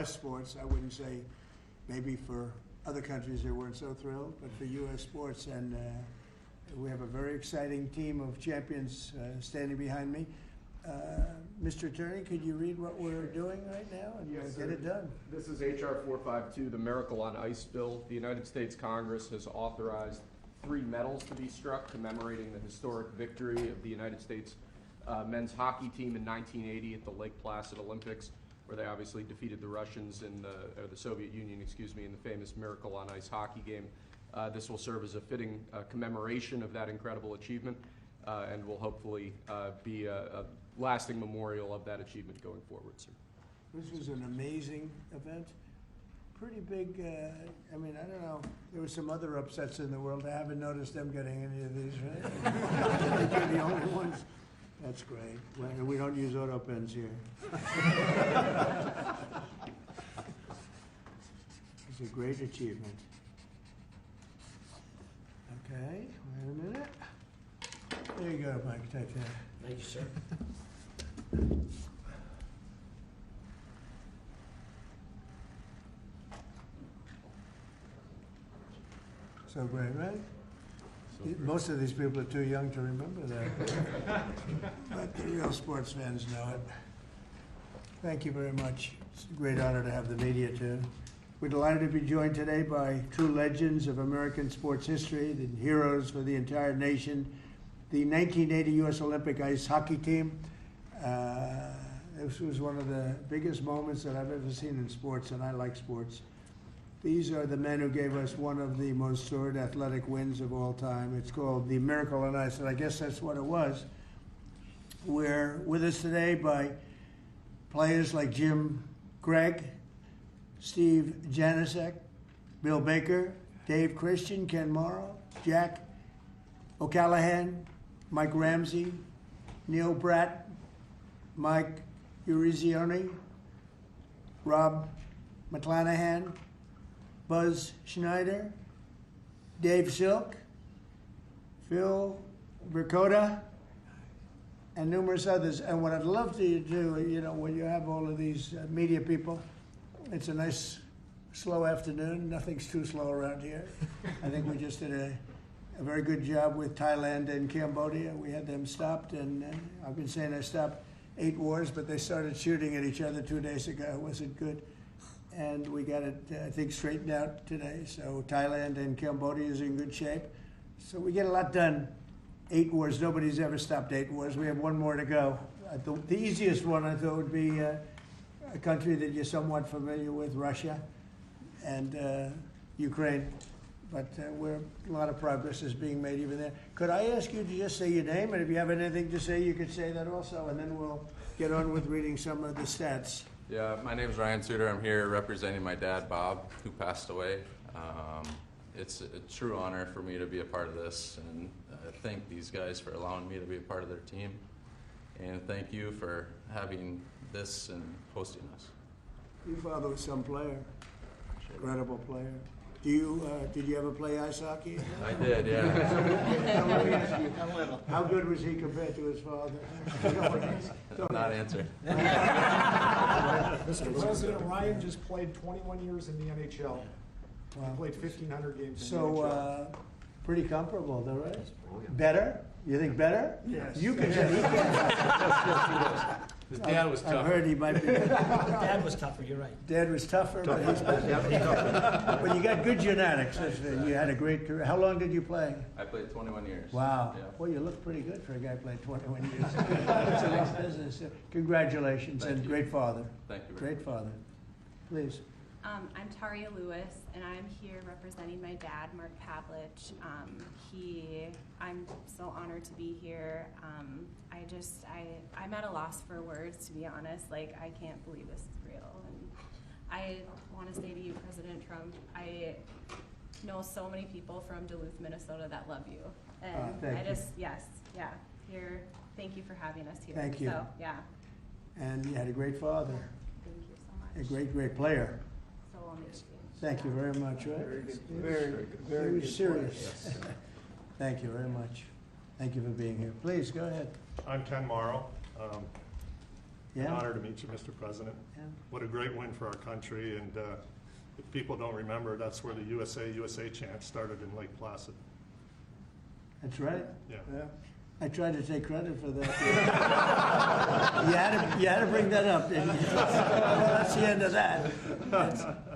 U.S. sports. I wouldn't say maybe for other countries they weren't so thrilled, but for U.S. sports. And we have a very exciting team of champions standing behind me. Mr. Attorney, could you read what we're doing right now and get it done? This is H.R. 452, the Miracle on Ice bill. The United States Congress has authorized 3 medals to be struck commemorating the historic victory of the United States men's hockey team in 1980 at the Lake Placid Olympics, where they obviously defeated the Russians or the Soviet Union, in the famous Miracle on Ice hockey game. This will serve as a fitting commemoration of that incredible achievement and will hopefully be a lasting memorial of that achievement going forward, sir. This was an amazing event. Pretty big, I mean, I don't know. There were some other upsets in the world. I haven't noticed them getting any of these, right? They're the only ones. That's great. We don't use auto pens here. It's a great achievement. Okay, wait a minute. There you go, Mike. Take that. Thank you, sir. So great, right? Most of these people are too young to remember that. But the real sports fans know it. Thank you very much. It's a great honor to have the media too. We're delighted to be joined today by true legends of American sports history, the heroes for the entire nation, the 1980 U.S. Olympic ice hockey team. This was one of the biggest moments that I've ever seen in sports, and I like sports. These are the men who gave us one of the most storied athletic wins of all time. It's called the Miracle on Ice, and I guess that's what it was. We're with us today by players like Jim Gregg, Steve Janicek, Bill Baker, Dave Christian, Ken Morrow, Jack O'Callahan, Mike Ramsey, Neil Bratt, Mike Urizioni, Rob McClanahan, Buzz Schneider, Dave Silk, Phil Bercoda, and numerous others. And what I'd love to do, you know, when you have all of these media people, it's a nice, slow afternoon. Nothing's too slow around here. I think we just did a very good job with Thailand and Cambodia. We had them stopped, and I've been saying I stopped 8 wars, but they started shooting at each other 2 days ago. Was it good? And we got it, I think, straightened out today. So Thailand and Cambodia is in good shape. So we get a lot done. 8 wars. Nobody's ever stopped 8 wars. We have 1 more to go. The easiest one, I thought, would be a country that you're somewhat familiar with, Russia and Ukraine. But a lot of progress is being made even there. Could I ask you to just say your name? And if you have anything to say, you could say that also. And then we'll get on with reading some of the stats. Yeah, my name is Ryan Suter. I'm here representing my dad, Bob, who passed away. It's a true honor for me to be a part of this, and thank these guys for allowing me to be a part of their team. And thank you for having this and hosting us. Your father was some player, incredible player. Did you ever play ice hockey? I did, yeah. How good was he compared to his father? Don't not answer. Mr. President, Ryan just played 21 years in the NHL. Wow. He played 1,500 games in the So, NHL. pretty comfortable, though, right? Better? You think better? Yes. You can say he can. His dad was tougher. I've heard he might be. Dad was tougher, you're right. Dad was tougher, but he's better. But you got good genetics. You had a great career. How long did you play? I played 21 years. Wow. Yeah. Well, you look pretty good for a guy who played 21 years. It's a nice business. Congratulations, Thank and you. great father. Thank you very Great father. Please. I'm Taria Lewis, and I'm here representing my dad, Mark Pavlich. I'm so honored to be here. I'm at a loss for words, to be honest. Like, I can't believe this is real. And I want to say to you, President Trump, I know so many people from Duluth, Minnesota that love you. And thank you for having us here. Thank you. So, yeah. And you had a great father, Thank you so much. a great, great player. So amazing. Thank you very much, right? Very good. Very serious. Thank you very much. Thank you for being here. Please, go ahead. I'm Ken Morrow. An Yeah. honor to meet you, Mr. President. Yeah. What a great win for our country, and if people don't remember, that's where the USA chant started in Lake Placid. That's right. Yeah. I tried to take credit for that. You had to bring that up, didn't you? Well, that's the end of that.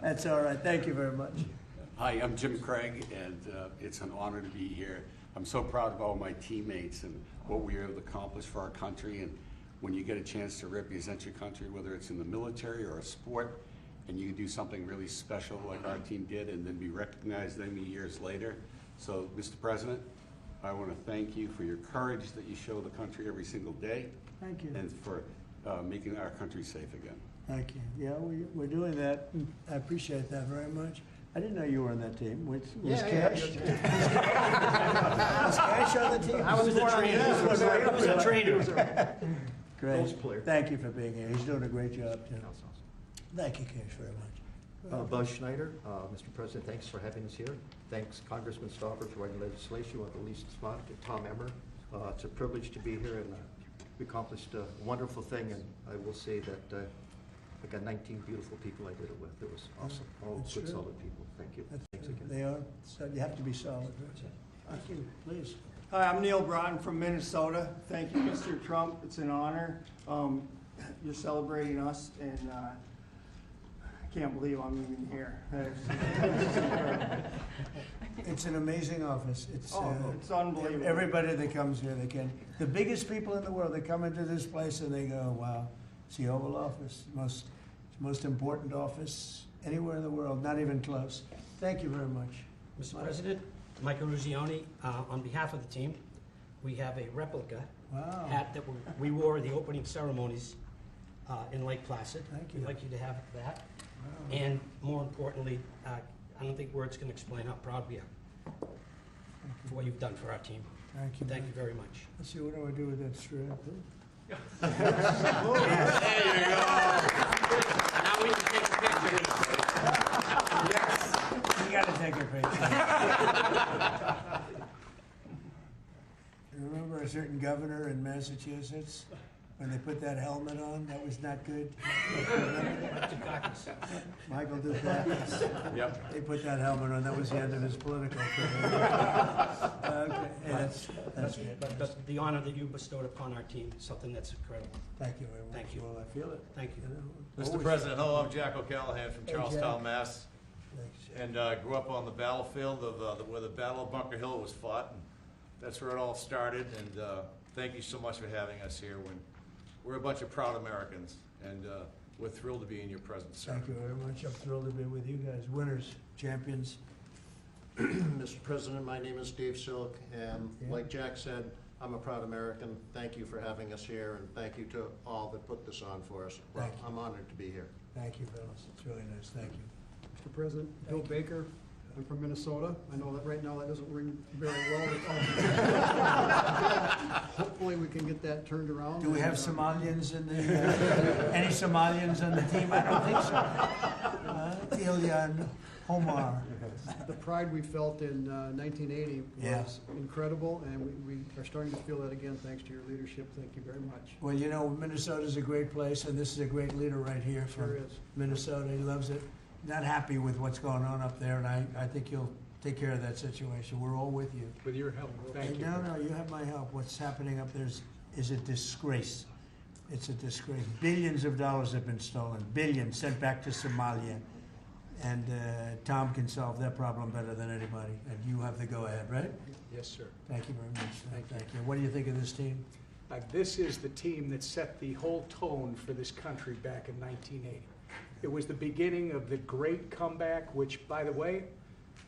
That's all right. Thank you very much. Hi, I'm Jim Craig, and it's an honor to be here. I'm so proud of all my teammates and what we were able to accomplish for our country. And when you get a chance to represent your country, whether it's in the military or a sport, and you do something really special like our team did and then be recognized many years later. So, Mr. President, I want to thank you for your courage that you show the country every single day. Thank you. And for making our country safe again. Thank you. Yeah, we're doing that. I appreciate that very much. I didn't know you were on that team. Was Cash? Was Cash on the team? I was the trainer. I was a trainer. Great. Thank you for being here. He's doing a great job, too. Thank you, Cash, very much. Buzz Schneider, Mr. President, thanks for having us here. Thanks Congressman Stauffer for writing legislation with the least spot, to Tom Emmer. It's a privilege to be here, and we accomplished a wonderful thing, and I will say that I got 19 beautiful people I did it with. It was awesome. All That's good, true. solid people. Thank you. Thanks again. They are. So you have to be solid. Thank you. Please. Hi, I'm Neil Broughton from Minnesota. Thank you, Mr. Trump. It's an honor. You're celebrating us, and I can't believe I'm even here. It's an amazing office. It's unbelievable. Everybody that comes here, they can. The biggest people in the world, they come into this place and they go, "Wow, it's the Oval Office, most important office anywhere in the world, not even close." Thank you very much. Mr. President, Michael Ruzioni, on behalf of the team, we have a replica Wow. hat that we wore at the opening ceremonies in Lake Placid. Thank you. We'd like you to have that. Wow. And more importantly, I don't think words can explain how proud we are for what you've done for our team. Thank you. Thank you very much. Let's see, what do I do with that strap? Now we can take a picture. Yes. You gotta take a picture. You remember a certain governor in Massachusetts? When they put that helmet on, that was not good. Michael Dukakis. Yep. They put that helmet on, that was the end of his political career. Okay, yeah, that's good. But the honor that you bestowed upon our team is something that's incredible. Thank you very much. Thank you. Well, I feel it. Thank you. Mr. President, hello, I'm Jack O'Callahan from Hey, Charlestown, Jack. Mass. Thanks, Jack. And grew up on the battlefield of where the Battle of Bunker Hill was fought. And that's where it all started. And thank you so much for having us here. We're a bunch of proud Americans, and we're thrilled to be in your presence, sir. Thank you very much. I'm thrilled to be with you guys. Winners, champions. Mr. President, my name is Dave Silk, and Yeah. like Jack said, I'm a proud American. Thank you for having us here, and thank you to all that put this on for us. Well, Thank you. I'm honored to be here. Thank you, Phyllis. It's really nice. Thank you. Mr. President, Bill Baker, I'm from Minnesota. I know that right now that doesn't ring very well. Hopefully we can get that turned around. Do we have Somalians in the, any Somalians on the team? I don't think so. Ilyan Omar. The pride we felt in 1980 Yeah. was incredible, and we are starting to feel that again thanks to your leadership. Thank you very much. Well, you know, Minnesota's a great place, and this is a great leader right here from Sure is. Minnesota. He loves it. Not happy with what's going on up there, and I think you'll take care of that situation. We're all with you. With your help, thank you. No, you have my help. What's happening up there is a disgrace. It's a disgrace. Billions of dollars have been stolen. Billions sent back to Somalia. And Tom can solve that problem better than anybody. And you have the go-ahead, right? Yes, sir. Thank you very much. Thank you. What do you think of this team? This is the team that set the whole tone for this country back in 1980. It was the beginning of the great comeback, which, by the way,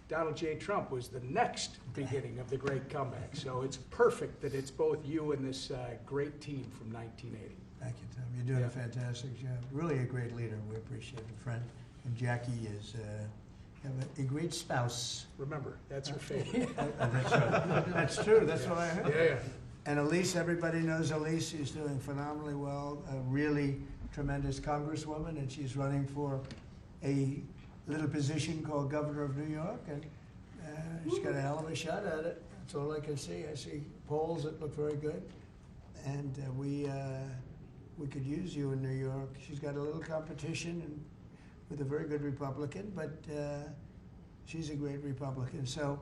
Donald J. Trump was the next beginning of the great comeback. So it's perfect that it's both you and this great team from 1980. Thank you, Tom. You're doing a fantastic job. Really a great leader. We appreciate it, friend. And Jackie is a great spouse. Remember, that's her favorite. That's right. That's true. That's what I heard. Yeah. And Elise, everybody knows Elise. She's doing phenomenally well. A really tremendous congresswoman, and she's running for a little position called governor of New York, and she's got a hell of a shot at it. That's all I can see. I see polls that look very good, and we we could use you in New York. She's got a little competition and with a very good Republican, but she's a great Republican. So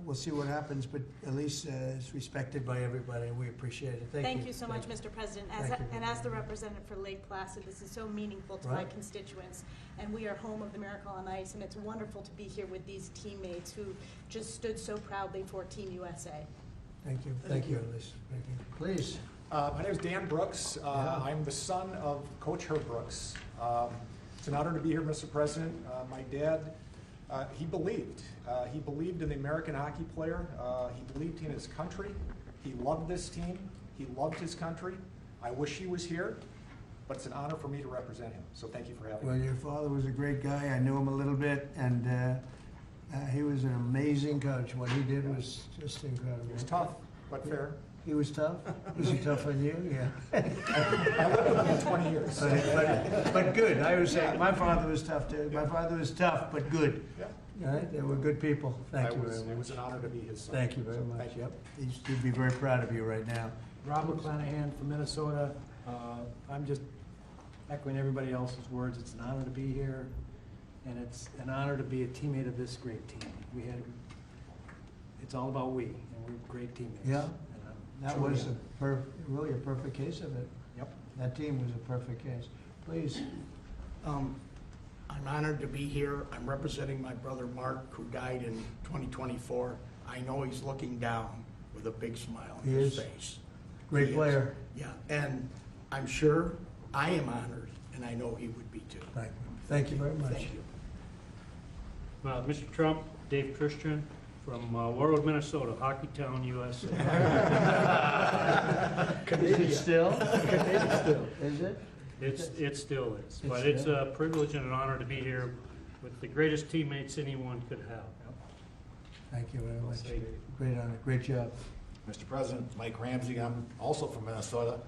we'll see what happens, but at least it's respected by everybody, and we appreciate it. Thank you so much, Mr. President. As the representative for Lake Placid, this is so meaningful to my constituents, and we are home of the Miracle on Ice, and it's wonderful to be here with these teammates who just stood so proudly for Team USA. Thank you. Thank you, Elise. Thank you. Please. My name is Dan Brooks. I'm the son of Coach Herb Brooks. It's an honor to be here, Mr. President. My dad, he believed. He believed in the American hockey player. He believed in his country. He loved this team. He loved his country. I wish he was here, but it's an honor for me to represent him. So thank you for having me. Well, your father was a great guy. I knew him a little bit, and he was an amazing coach. What he did was just incredible. He was tough, but fair. He was tough? Was he tough on you? Yeah. I lived with him 20 years. But good. I was saying, my father was tough too. My father was tough, but good. Yeah. All right? They were good people. Thank you very much. It was an honor to be his son. Thank you very much. Yep. He'd be very proud of you right now. Rob McClanahan from Minnesota. I'm just echoing everybody else's words. It's an honor to be here, and it's an honor to be a teammate of this great team. It's all about we, and we're great teammates. Yeah. That was really a perfect case of it. Yep. That team was a perfect case. Please. I'm honored to be here. I'm representing my brother Mark, who died in 2024. I know he's looking down with a big smile on his face. Great player. Yeah, and I'm sure I am honored, and I know he would be too. Thank you. Thank you very much. Thank you. Mr. Trump, Dave Christian from Warwood, Minnesota, Hockeytown, USA. Is it still? Is it? It still is. But it's a privilege and an honor to be here with the greatest teammates anyone could have. Thank you very much. Great honor. Great job. Mr. President, Mike Ramsey, I'm also from Minnesota,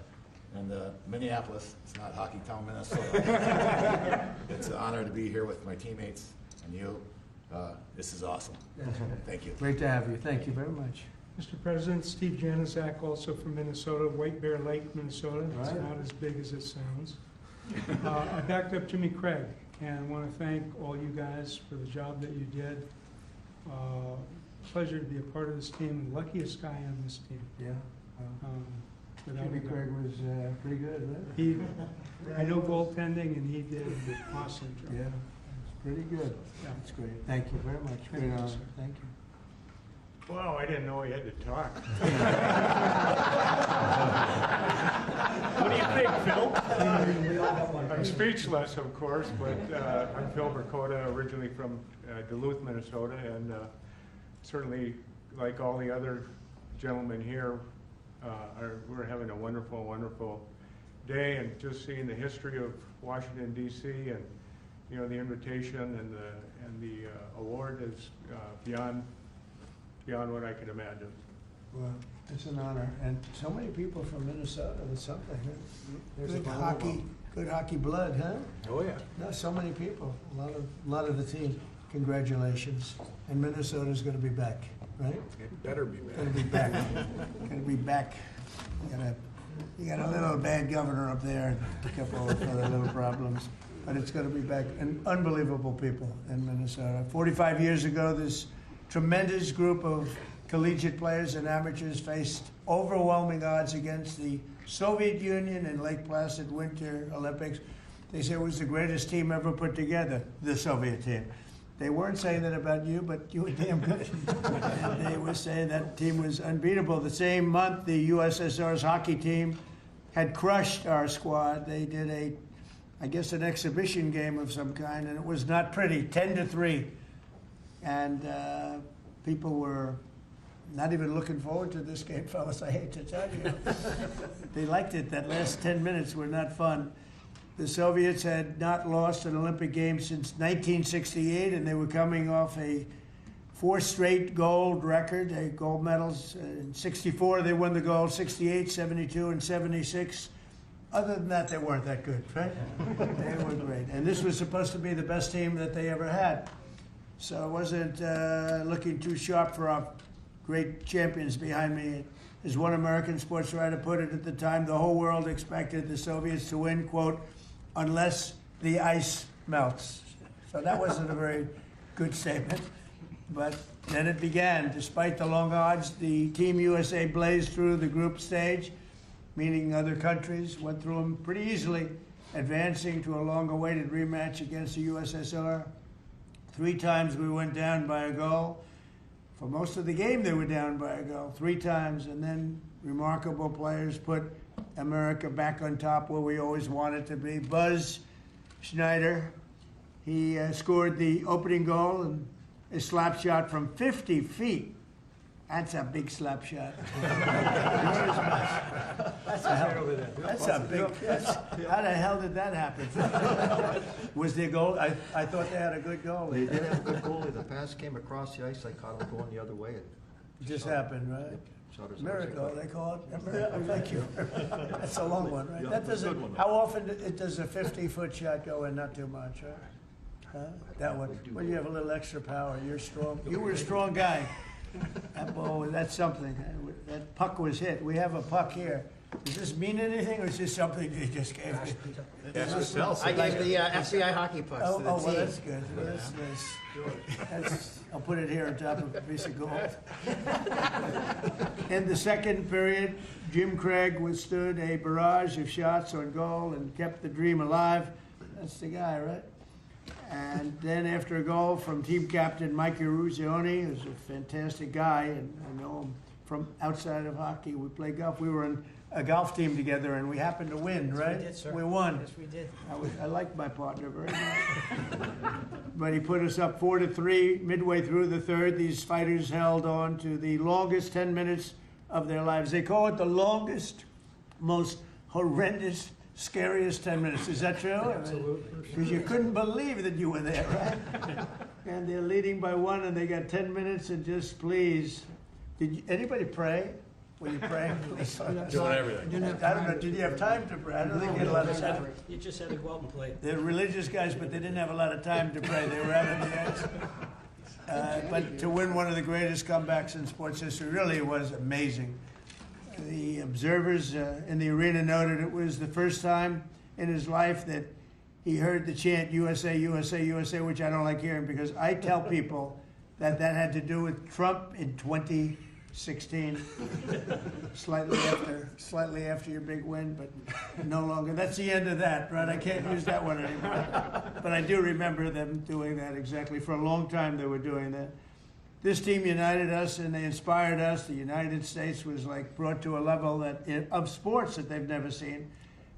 and Minneapolis. It's not Hockeytown, Minnesota. It's an honor to be here with my teammates and you. This is awesome. Thank you. Great to have you. Thank you very much. Mr. President, Steve Janaszak, also from Minnesota, White Bear Lake, Minnesota. It's not as big as it sounds. I backed up Jimmy Craig, and I want to thank all you guys for the job that you did. Pleasure to be a part of this team, and luckiest guy on this team. Yeah. Jimmy Craig was pretty good, right? I know goaltending, and he did an awesome job. Yeah, it's pretty good. That's great. Thank you very much. Great honor. Thank you. Wow, I didn't know he had to talk. What do you think, Phil? I'm speechless, of course, but I'm Phil Burkota, originally from Duluth, Minnesota, and certainly, like all the other gentlemen here, we're having a wonderful, wonderful day, and just seeing the history of Washington, D.C., and the invitation and the award is beyond what I could imagine. Well, it's an honor, and so many people from Minnesota. That's something. There's good hockey blood, huh? Oh yeah. No, so many people. A lot of the team. Congratulations. And Minnesota's going to be back, right? It better be back. Going to be back. Going to be back. You got a little bad governor up there to pick up all the other little problems. But it's going to be back. And unbelievable people in Minnesota. 45 years ago, this tremendous group of collegiate players and amateurs faced overwhelming odds against the Soviet Union in Lake Placid Winter Olympics. They said it was the greatest team ever put together, the Soviet team. They weren't saying that about you, but you were damn good. And they were saying that team was unbeatable. The same month, the USSR's hockey team had crushed our squad. They did an exhibition game of some kind, and it was not pretty, 10-3. And people were not even looking forward to this game, fellas, I hate to tell you. They liked it. That last 10 minutes were not fun. The Soviets had not lost an Olympic game since 1968, and they were coming off a 4 straight gold record, gold medals. In 64, they won the gold, 68, 72, and 76. Other than that, they weren't that good, right? They were great. And this was supposed to be the best team that they ever had. So I wasn't looking too sharp for our great champions behind me. As one American sports writer put it at the time, the whole world expected the Soviets to win, quote, unless the ice melts. So that wasn't a very good statement. But then it began. Despite the long odds, the Team USA blazed through the group stage, meaning other countries went through them pretty easily, advancing to a long-awaited rematch against the USSR. 3 times we went down by a goal. For most of the game, they were down by a goal 3 times, and then remarkable players put America back on top where we always wanted to be. Buzz Schneider, he scored the opening goal and a slap shot from 50 feet. That's a big slap shot. That's a big. How the hell did that happen? Was there a goal? I thought they had a good goal. They did have a good goalie. The pass came across the ice. I caught him going the other way. It just happened, right? Miracle, they call it. Thank you. That's a long one, right? That doesn't. How often does a 50-foot shot go in? Not too much, right? Huh? That one. Well, you have a little extra power. You're strong. You were a strong guy. That ball, that's something. That puck was hit. We have a puck here. Does this mean anything, or is this something you just gave me? I gave the FBI hockey pucks to the well, team. that's good. Well, that's, I'll put it here on top of a piece of gold. In the second period, Jim Craig withstood a barrage of shots on goal and kept the dream alive. That's the guy, right? And then after a goal from team captain Mike Eruzione, who's a fantastic guy, and I know him from outside of hockey. We play golf. We were in a golf team together, and we happened to win, right? We did, sir. We won. Yes, we did. I liked my partner very much. But he put us up 4-3 midway through the third. These fighters held on to the longest 10 minutes of their lives. They call it the longest, most horrendous, scariest 10 minutes. Is that true? Absolutely. Because you couldn't believe that you were there, right? And they're leading by 1, and they got 10 minutes, and just please. Anybody pray? Were you praying? Doing everything. I don't know. Did you have time to pray? I don't think you had a lot of time. You just had to go out and play. They're religious guys, but they didn't have a lot of time to pray. They were having the ice. But to win one of the greatest comebacks in sports history really was amazing. The observers in the arena noted it was the first time in his life that he heard the chant USA, USA, USA, which I don't like hearing because I tell people that had to do with Trump in 2016, slightly after your big win, but no longer. That's the end of that, right? I can't use that one anymore. But I do remember them doing that exactly. For a long time they were doing that. This team united us and they inspired us. The United States was like brought to a level of sports that they've never seen.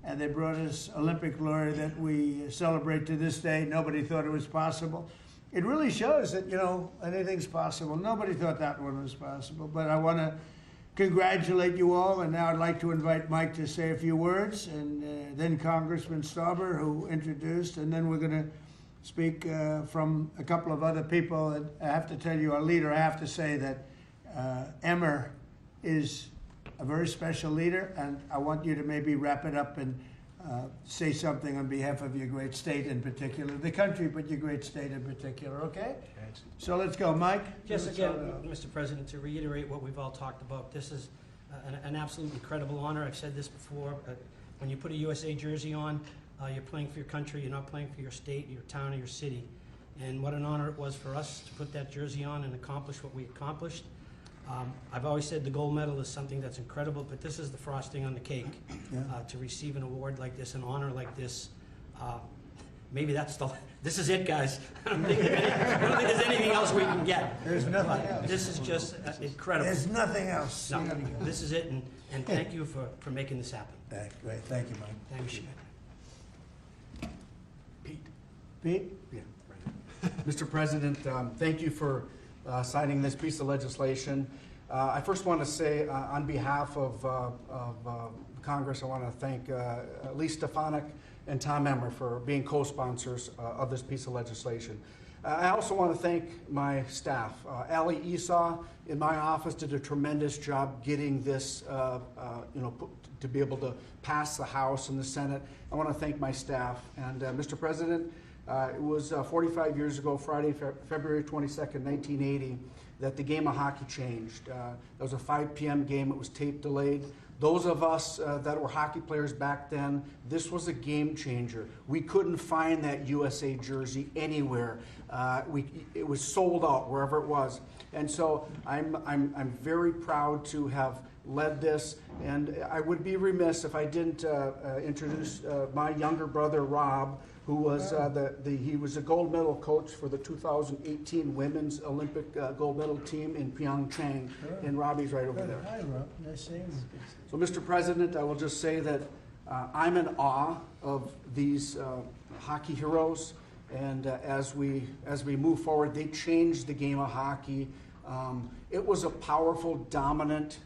And they brought us Olympic glory that we celebrate to this day. Nobody thought it was possible. It really shows that, anything's possible. Nobody thought that one was possible. But I want to congratulate you all. And now I'd like to invite Mike to say a few words. And then Congressman Stauber, who introduced. And then we're going to speak from a couple of other people. And I have to tell you, our leader, I have to say that Emmer is a very special leader, and I want you to maybe wrap it up and say something on behalf of your great state in particular, the country, but your great state in particular, okay? So let's go, Mike. Just again, Mr. President, to reiterate what we've all talked about, this is an absolute incredible honor. I've said this before. When you put a USA jersey on, you're playing for your country. You're not playing for your state, your town, or your city. And what an honor it was for us to put that jersey on and accomplish what we accomplished. I've always said the gold medal is something that's incredible, but this is the frosting on the cake. To receive an award like this, an honor like this, maybe this is it, guys. I don't think there's anything else we can get. There's nothing else. This is just incredible. There's nothing else. No, this is it, and thank you for making this happen. Great, thank you, Mike. Thank you. Pete? Yeah. Mr. President, thank you for signing this piece of legislation. I first want to say on behalf of Congress, I want to thank Lee Stefanik and Tom Emmer for being co-sponsors of this piece of legislation. I also want to thank my staff. Ali Esau in my office did a tremendous job getting this to be able to pass the House and the Senate. I want to thank my staff. And Mr. President, It was 45 years ago, Friday, February 22nd, 1980, that the game of hockey changed. It was a 5 p.m. game. It was tape delayed. Those of us that were hockey players back then, this was a game changer. We couldn't find that USA jersey anywhere. It was sold out wherever it was. And so I'm very proud to have led this, and I would be remiss if I didn't introduce my younger brother Rob, who was he was a gold medal coach for the 2018 Women's Olympic gold medal team in Pyeongchang, and Robbie's right over there. Hi, Rob. Nice seeing you. So, Mr. President, I will just say that I'm in awe of these hockey heroes, and as we move forward, they changed the game of hockey. It was a powerful, dominant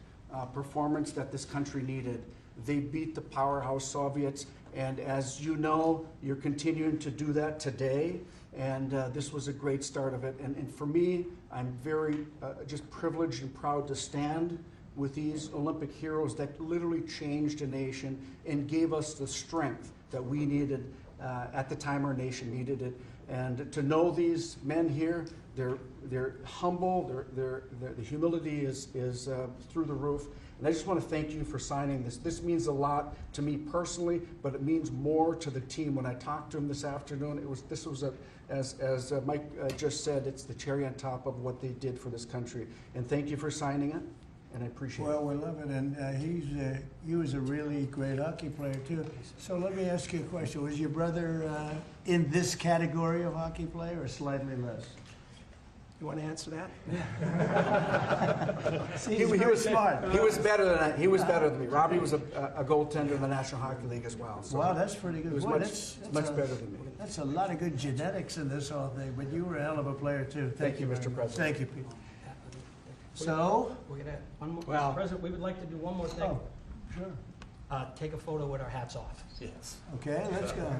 performance that this country needed. They beat the powerhouse Soviets, and as you know, you're continuing to do that today, and this was a great start of it. And for me, I'm very just privileged and proud to stand with these Olympic heroes that literally changed a nation and gave us the strength that we needed at the time our nation needed it. And to know these men here, they're humble, the humility is through the roof. And I just want to thank you for signing this. This means a lot to me personally, but it means more to the team. When I talked to him this afternoon, as Mike just said, it's the cherry on top of what they did for this country. And thank you for signing it, and I appreciate it. Well, we love it, and he was a really great hockey player too. So let me ask you a question. Was your brother in this category of hockey player or slightly less? You want to answer that? See, he was smart. He was better than he was better than me. Robbie was a goaltender in the National Hockey League as well. So wow, that's pretty good. He was Boy, much better than me. That's a lot of good genetics in this whole thing. But you were a hell of a player too. Thank you, Mr. President. Thank you, Pete. So, we're gonna one more. Well, Mr. President, we would like to do one more thing. oh, sure. Take a photo with our hats off. Yes. Okay, let's go.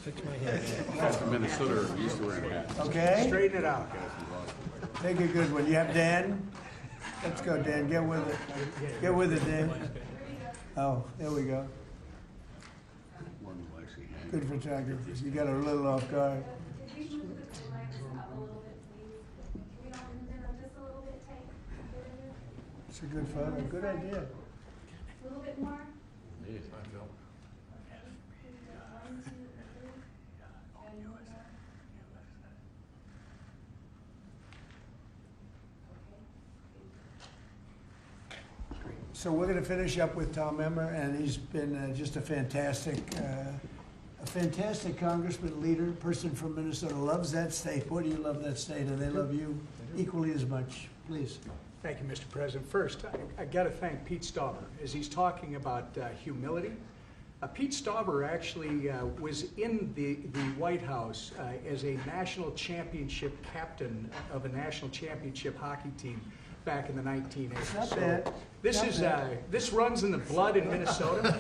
Fix my hair. Guys from Minnesota are used to wearing hats. Okay. Straighten it out. Take a good one. You have Dan? Let's go, Dan. Get with it. Get with it, Dan. Oh, there we go. One will actually hang. Good photographers. You got a little off guard. Could you move the legs up a little bit, please? Can we not move them up just a little bit tight? It's a good photo. Good idea. A little bit more? Yes, I feel. 1, 2, 3. And more. So we're going to finish up with Tom Emmer, and he's been just a fantastic congressman, leader, person from Minnesota. Loves that state. Boy, do you love that state, and they love you equally as much. Please. Thank you, Mr. President. First, I got to thank Pete Stauber as he's talking about humility. Pete Stauber actually was in the White House as a national championship captain of a national championship hockey team back in the 1980s. Not bad. This runs in the blood in Minnesota.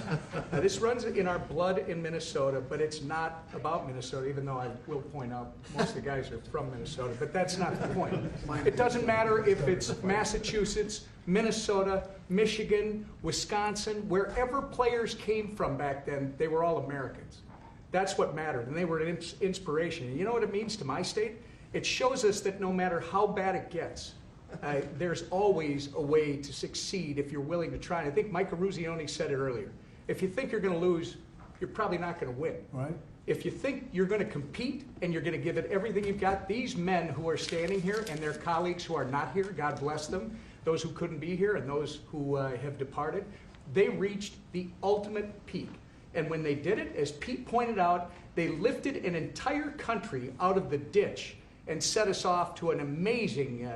This runs in our blood in Minnesota, but it's not about Minnesota, even though I will point out most of the guys are from Minnesota, but that's not the point. It doesn't matter if it's Massachusetts, Minnesota, Michigan, Wisconsin, wherever players came from back then, they were all Americans. That's what mattered, and they were an inspiration. And you know what it means to my state? It shows us that no matter how bad it gets, there's always a way to succeed if you're willing to try. And I think Mike Eruzione said it earlier. If you think you're going to lose, you're probably not going to win. Right. If you think you're going to compete and you're going to give it everything you've got, these men who are standing here and their colleagues who are not here, God bless them, those who couldn't be here and those who have departed, they reached the ultimate peak. And when they did it, as Pete pointed out, they lifted an entire country out of the ditch and set us off to an amazing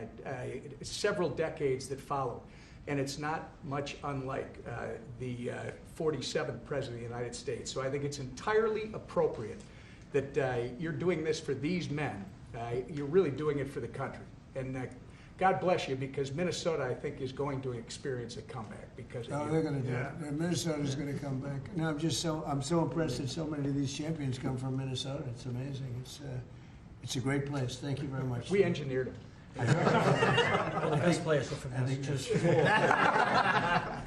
several decades that followed. And it's not much unlike the 47th President of the United States. So I think it's entirely appropriate that you're doing this for these men. You're really doing it for the country. And God bless you, because Minnesota, I think, is going to experience a comeback because of you. They're going to do it. Minnesota's going to come back. No, I'm so impressed that so many of these champions come from Minnesota. It's amazing. It's a great place. Thank you very much. We engineered it. Well, the best players are from Massachusetts.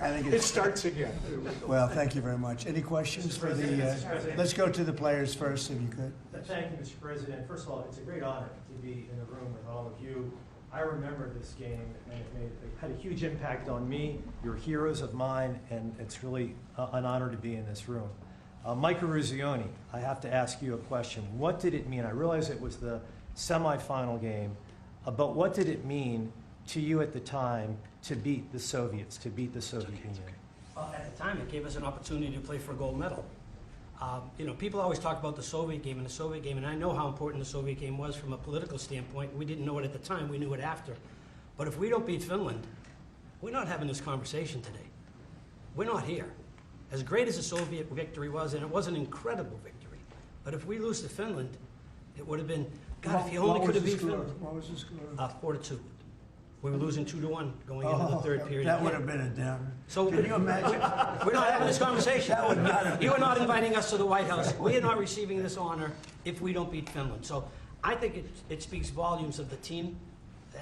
I think It starts again. Well, thank you very much. Any questions for the, let's go to the players first, if you could. Thank you, Mr. President. First of all, it's a great honor to be in the room with all of you. I remember this game, and it had a huge impact on me. You're heroes of mine, and it's really an honor to be in this room. Mike Eruzione, I have to ask you a question. What did it mean? I realize it was the semifinal game, but what did it mean to you at the time to beat the Soviets, to beat the Soviet Union? At the time, it gave us an opportunity to play for a gold medal. You know, people always talk about the Soviet game, and I know how important the Soviet game was from a political standpoint. We didn't know it at the time, we knew it after. But if we don't beat Finland, we're not having this conversation today. We're not here. As great as the Soviet victory was, and it was an incredible victory, but if we lose to Finland, it would have been, God, if you only could have beat Finland. What was the score? 4-2. We were losing 2-1 going into the third period. That would have been a downer. So can you imagine? We're not having this conversation. That would not have been. You are not inviting us to the White House. We are not receiving this honor if we don't beat Finland. So I think it speaks volumes of the team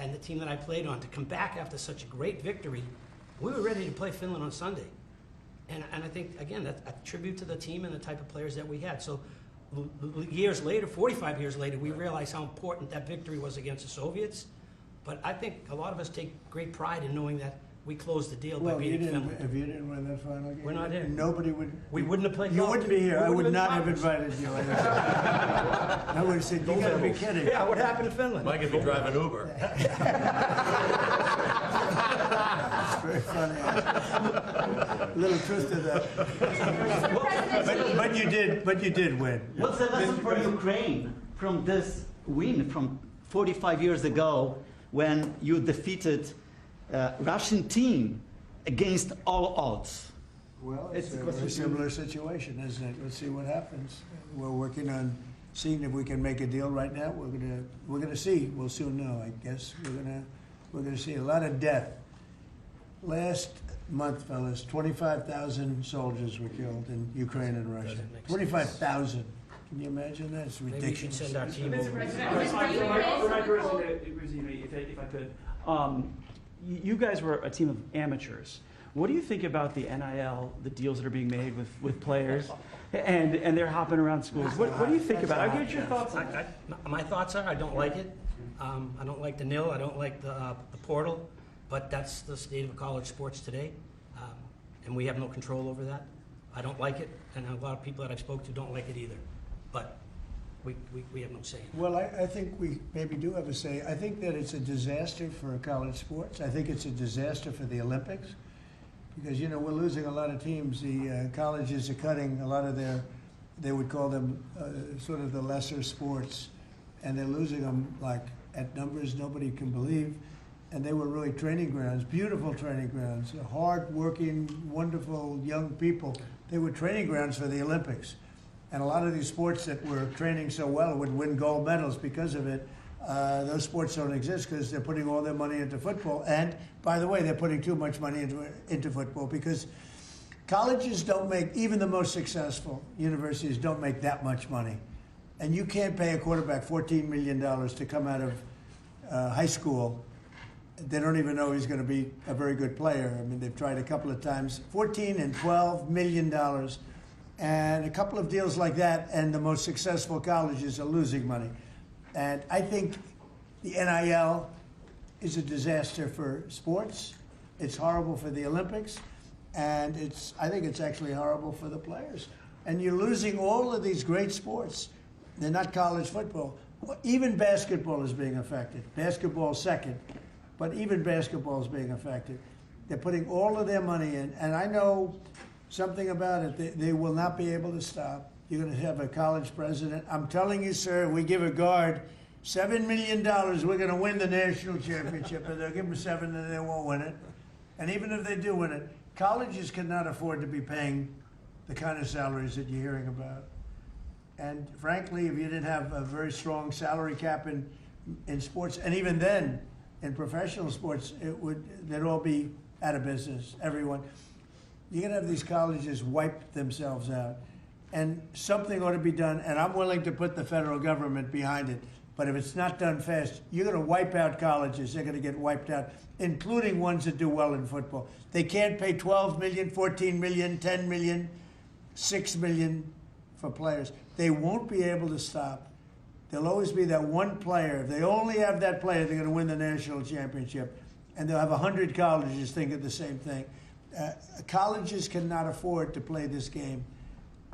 and the team that I played on to come back after such a great victory. We were ready to play Finland on Sunday. And I think, again, that's a tribute to the team and the type of players that we had. So years later, 45 years later, we realize how important that victory was against the Soviets. But I think a lot of us take great pride in knowing that we closed the deal by beating Finland. If you didn't win that final game, We're not here. Nobody would. We wouldn't have played. You wouldn't be here. I would not have invited you. I would have said, you gotta be kidding. Yeah, what happened to Finland? Mike, if you drive an Uber. It's very funny. Little truth to that. But you did win. What's the lesson for Ukraine from this win from 45 years ago when you defeated Russian team against all odds? Well, it's a very similar situation, isn't it? Let's see what happens. We're working on seeing if we can make a deal right now. We're gonna see. We'll soon know, I guess. We're gonna see a lot of death. Last month, fellas, 25,000 soldiers were killed in Ukraine and Russia. 25,000. Can you imagine that? It's ridiculous. Maybe we should send our team over. If I could, you guys were a team of amateurs. What do you think about the NIL, the deals that are being made with players, and they're hopping around schools? What do you think about it? I'll get your thoughts on it. My thoughts are, I don't like it. I don't like the nil. I don't like the portal. But that's the state of college sports today, and we have no control over that. I don't like it, and a lot of people that I've spoke to don't like it either. But we have no say. Well, I think we maybe do have a say. I think that it's a disaster for college sports. I think it's a disaster for the Olympics because, you know, we're losing a lot of teams. The colleges are cutting a lot of they would call them sort of the lesser sports, and they're losing them like at numbers nobody can believe. And they were really training grounds, beautiful training grounds, hard-working, wonderful young people. They were training grounds for the Olympics. And a lot of these sports that were training so well would win gold medals because of it. Those sports don't exist because they're putting all their money into football. And, by the way, they're putting too much money into football because colleges don't make, even the most successful universities don't make that much money. And you can't pay a quarterback $14 million to come out of high school. They don't even know he's going to be a very good player. I mean, they've tried a couple of times. $14 and $12 million. And a couple of deals like that, and the most successful colleges are losing money. And I think the NIL is a disaster for sports. It's horrible for the Olympics. And I think it's actually horrible for the players. And you're losing all of these great sports. They're not college football. Even basketball is being affected. Basketball second. But even basketball is being affected. They're putting all of their money in, and I know something about it. They will not be able to stop. You're going to have a college president. I'm telling you, sir, we give a guard $7 million. We're going to win the national championship, and they'll give them $7 and they won't win it. And even if they do win it, colleges cannot afford to be paying the kind of salaries that you're hearing about. And frankly, if you didn't have a very strong salary cap in sports, and even then, in professional sports, they'd all be out of business, everyone. You're gonna have these colleges wipe themselves out. And something ought to be done, and I'm willing to put the federal government behind it. But if it's not done fast, you're going to wipe out colleges. They're going to get wiped out, including ones that do well in football. They can't pay 12 million, 14 million, 10 million, 6 million for players. They won't be able to stop. There'll always be that one player. If they only have that player, they're going to win the national championship. And they'll have 100 colleges thinking the same thing. Colleges cannot afford to play this game.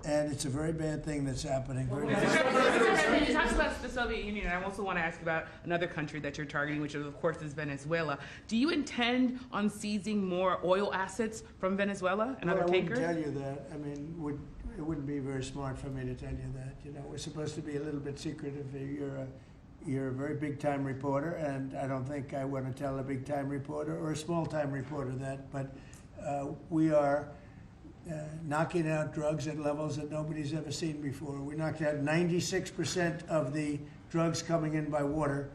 And it's a very bad thing that's happening. Mr. President, you talked about the Soviet Union, and I also want to ask about another country that you're targeting, which of course is Venezuela. Do you intend on seizing more oil assets from Venezuela and other tankers? I wouldn't tell you that. I mean, it wouldn't be very smart for me to tell you that. You know, we're supposed to be a little bit secretive. You're a very big-time reporter, and I don't think I want to tell a big-time reporter or a small-time reporter that. But we are knocking out drugs at levels that nobody's ever seen before. We knocked out 96% of the drugs coming in by water,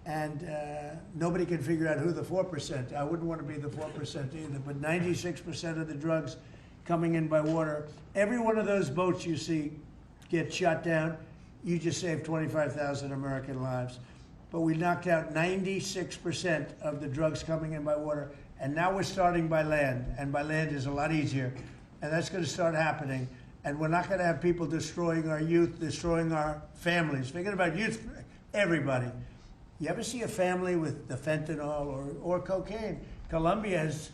and nobody can figure out who the 4%. I wouldn't want to be the 4% either, but 96% of the drugs coming in by water. Every one of those boats you see get shot down, you just saved 25,000 American lives. But we knocked out 96% of the drugs coming in by water. And now we're starting by land, and by land is a lot easier. And that's going to start happening. And we're not going to have people destroying our youth, destroying our families. Forget about youth, everybody. You ever see a family with the fentanyl or cocaine? Colombia has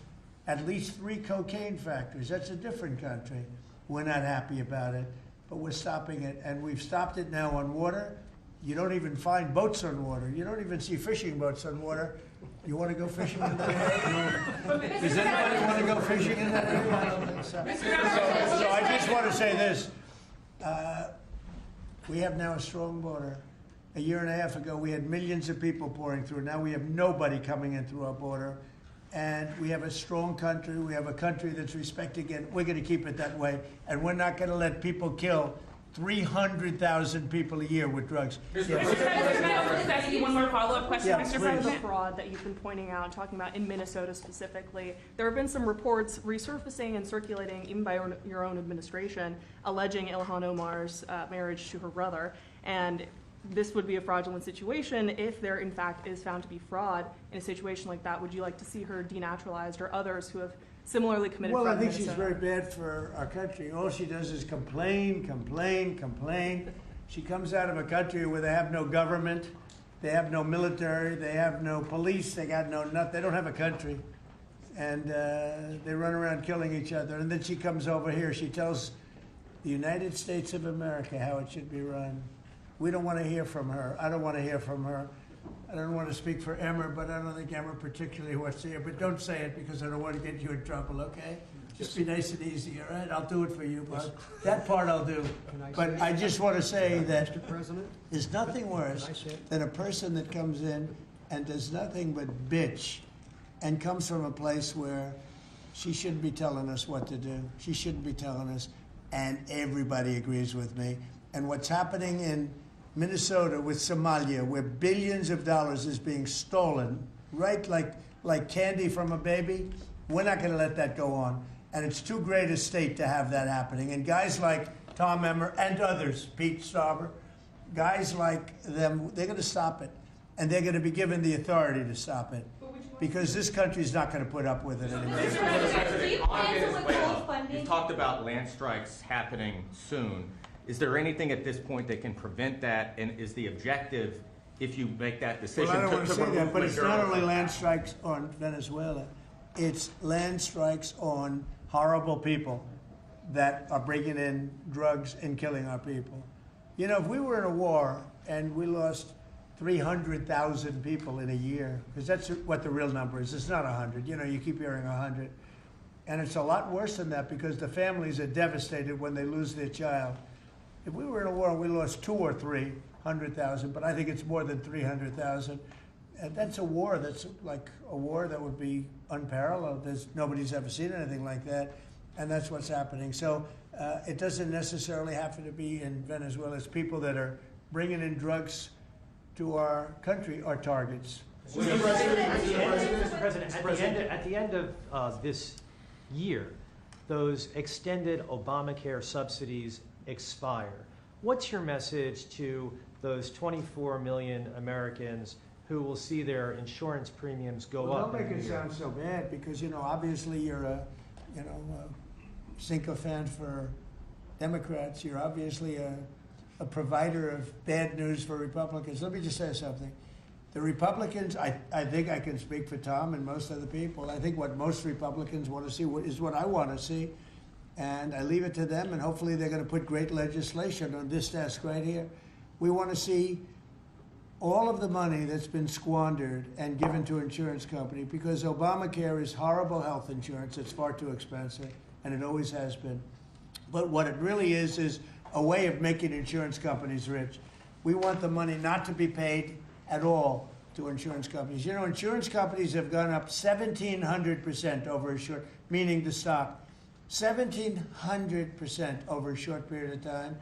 at least 3 cocaine factories. That's a different country. We're not happy about it, but we're stopping it. And we've stopped it now on water. You don't even find boats on water. You don't even see fishing boats on water. You want to go fishing in that area? Does anybody want to go fishing in that area? I don't think so. So I just want to say this. We have now a strong border. A year and a half ago, we had millions of people pouring through. Now we have nobody coming in through our border. And we have a strong country. We have a country that's respected, and we're going to keep it that way. And we're not going to let people kill 300,000 people a year with drugs. Mr. President, can I also just ask you one more follow-up question, Mr. President? The fraud that you've been pointing out, talking about in Minnesota specifically, there have been some reports resurfacing and circulating, even by your own administration, alleging Ilhan Omar's marriage to her brother. And this would be a fraudulent situation if there, in fact, is found to be fraud. In a situation like that, would you like to see her denaturalized or others who have similarly committed fraud? Well, I think she's very bad for our country. All she does is complain, complain, complain. She comes out of a country where they have no government, they have no military, they have no police, they got no nothing. They don't have a country. And they run around killing each other. And then she comes over here. She tells the United States of America how it should be run. We don't want to hear from her. I don't want to hear from her. I don't want to speak for Emmer, but I don't think Emmer particularly wants to hear. But don't say it because I don't want to get you in trouble, okay? Just be nice and easy, all right? I'll do it for you, but that part I'll do. But I just want to say that Mr. President? there's nothing worse than a person that comes in and does nothing but bitch and comes from a place where she shouldn't be telling us what to do. She shouldn't be telling us, and everybody agrees with me. And what's happening in Minnesota with Somalia, where billions of dollars is being stolen, right, like candy from a baby, we're not going to let that go on. And it's too great a state to have that happening. And guys like Tom Emmer and others, Pete Stauber, guys like them, they're going to stop it. And they're going to be given the authority to stop it. Because this country's not going to put up with it anymore. You've talked about land strikes happening soon. Is there anything at this point that can prevent that? And is the objective, if you make that decision, well, I don't want to say that, but it's not only land strikes on Venezuela. It's land strikes on horrible people that are bringing in drugs and killing our people. You know, if we were in a war and we lost 300,000 people in a year, because that's what the real number is. It's not 100. You know, you keep hearing 100. And it's a lot worse than that because the families are devastated when they lose their child. If we were in a war and we lost 200,000 or 300,000, but I think it's more than 300,000, and that's a war that's like a war that would be unparalleled. Nobody's ever seen anything like that, and that's what's happening. So it doesn't necessarily have to be in Venezuela. It's people that are bringing in drugs to our country are targets. Mr. President, at the end of this year, those extended Obamacare subsidies expire. What's your message to those 24 million Americans who will see their insurance premiums go Well, up? don't make it sound so bad, because, obviously you're a sycophant for Democrats. You're obviously a provider of bad news for Republicans. Let me just say something. The Republicans, I think I can speak for Tom and most of the people. I think what most Republicans want to see is what I want to see. And I leave it to them, and hopefully they're going to put great legislation on this desk right here. We want to see all of the money that's been squandered and given to insurance companies, because Obamacare is horrible health insurance. It's far too expensive, and it always has been. But what it really is a way of making insurance companies rich. We want the money not to be paid at all to insurance companies. Insurance companies have gone up 1,700% over a short, meaning the stock, 1,700% over a short period of time.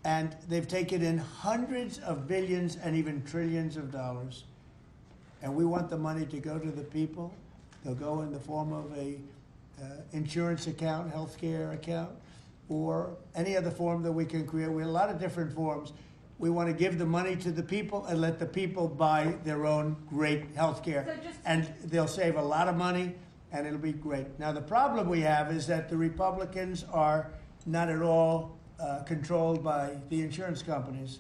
And they've taken in hundreds of billions and even trillions of dollars. And we want the money to go to the people. They'll go in the form of a insurance account, healthcare account, or any other form that we can create. We have a lot of different forms. We want to give the money to the people and let the people buy their own great healthcare. And they'll save a lot of money, and it'll be great. Now, the problem we have is that the Republicans are not at all controlled by the insurance companies.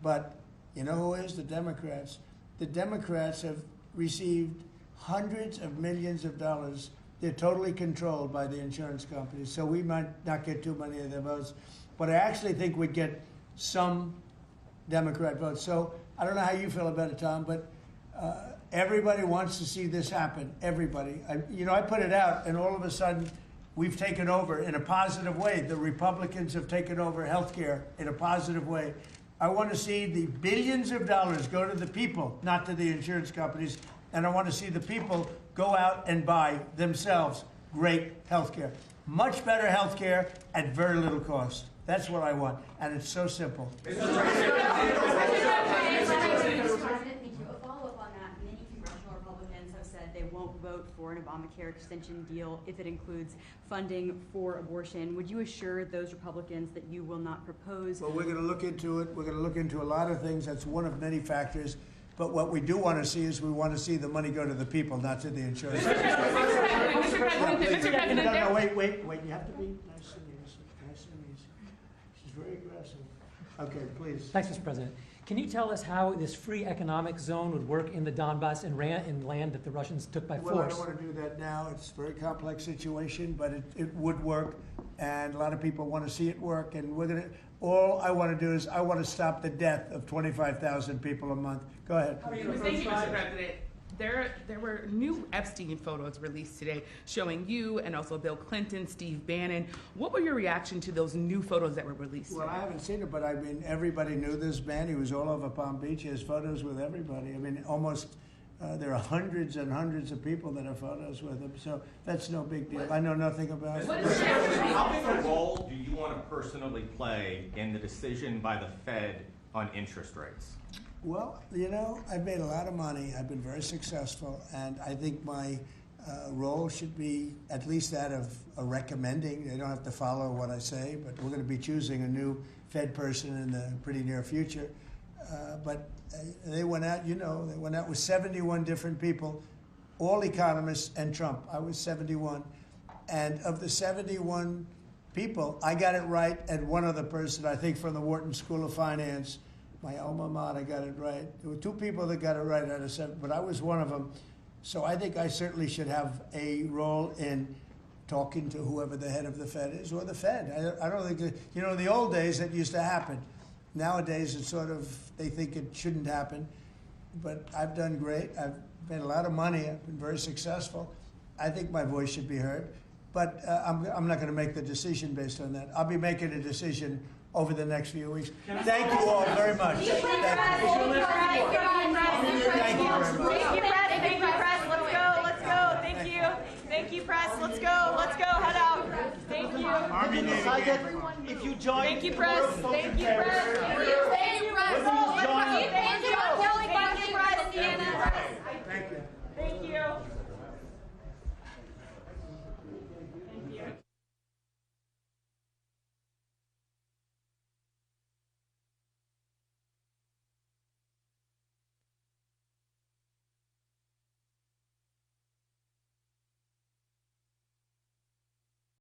But you know who is? The Democrats. The Democrats have received hundreds of millions of dollars. They're totally controlled by the insurance companies. So we might not get too many of their votes. But I actually think we'd get some Democrat votes. So I don't know how you feel about it, Tom, but everybody wants to see this happen. Everybody. I put it out, and all of a sudden, we've taken over in a positive way. The Republicans have taken over health care in a positive way. I want to see the billions of dollars go to the people, not to the insurance companies. And I want to see the people go out and buy themselves great health care. Much better health care at very little cost. That's what I want. And it's so simple. They won't vote for an Obamacare extension deal if it includes funding for abortion. Would you assure those Republicans that you will not propose? Well, we're going to look into it. We're going to look into a lot of things. That's one of many factors. But what we do want to see is we want to see the money go to the people, not to the insurance companies. No, wait. You have to be nice and easy. Nice and easy. She's very aggressive. Okay, please. Thanks, Mr. President. Can you tell us how this free economic zone would work in the Donbass and in land that the Russians took by force? Well, I don't want to do that now. It's a very complex situation, but it would work, and a lot of people want to see it work. And all I want to do is I want to stop the death of 25,000 people a month. Go ahead. Thank you, Mr. President. There were new Epstein photos released today showing you and also Bill Clinton, Steve Bannon. What were your reaction to those new photos that were released Well, today? I haven't seen it, but everybody knew this man. He was all over Palm Beach. He has photos with everybody. There are hundreds and hundreds of people that have photos with him. So that's no big deal. I know nothing about it. How big a role do you want to personally play in the decision by the Fed on interest rates? Well, I've made a lot of money. I've been very successful, and I think my role should be at least that of recommending. They don't have to follow what I say, but we're going to be choosing a new Fed person in the pretty near future. But they went out, they went out with 71 different people, all economists and Trump. I was 71. And of the 71 people, I got it right, and one other person, I think from the Wharton School of Finance, my alma mater, got it right. There were two people that got it right out of 7, but I was one of them. So I think I certainly should have a role in talking to whoever the head of the Fed is, or the Fed. I don't think that, in the old days that used to happen. Nowadays it's they think it shouldn't happen. But I've done great. I've made a lot of money. I've been very successful. I think my voice should be heard. But I'm not going to make the decision based on that. I'll be making a decision over the next few weeks. Thank you all very much. Thank you very much. Thank you, press. Let's go. Thank you. Thank you, press. Let's go. Head out. Thank you. If you join, thank you, press. Thank you, press. Thank you, press. Thank you, press.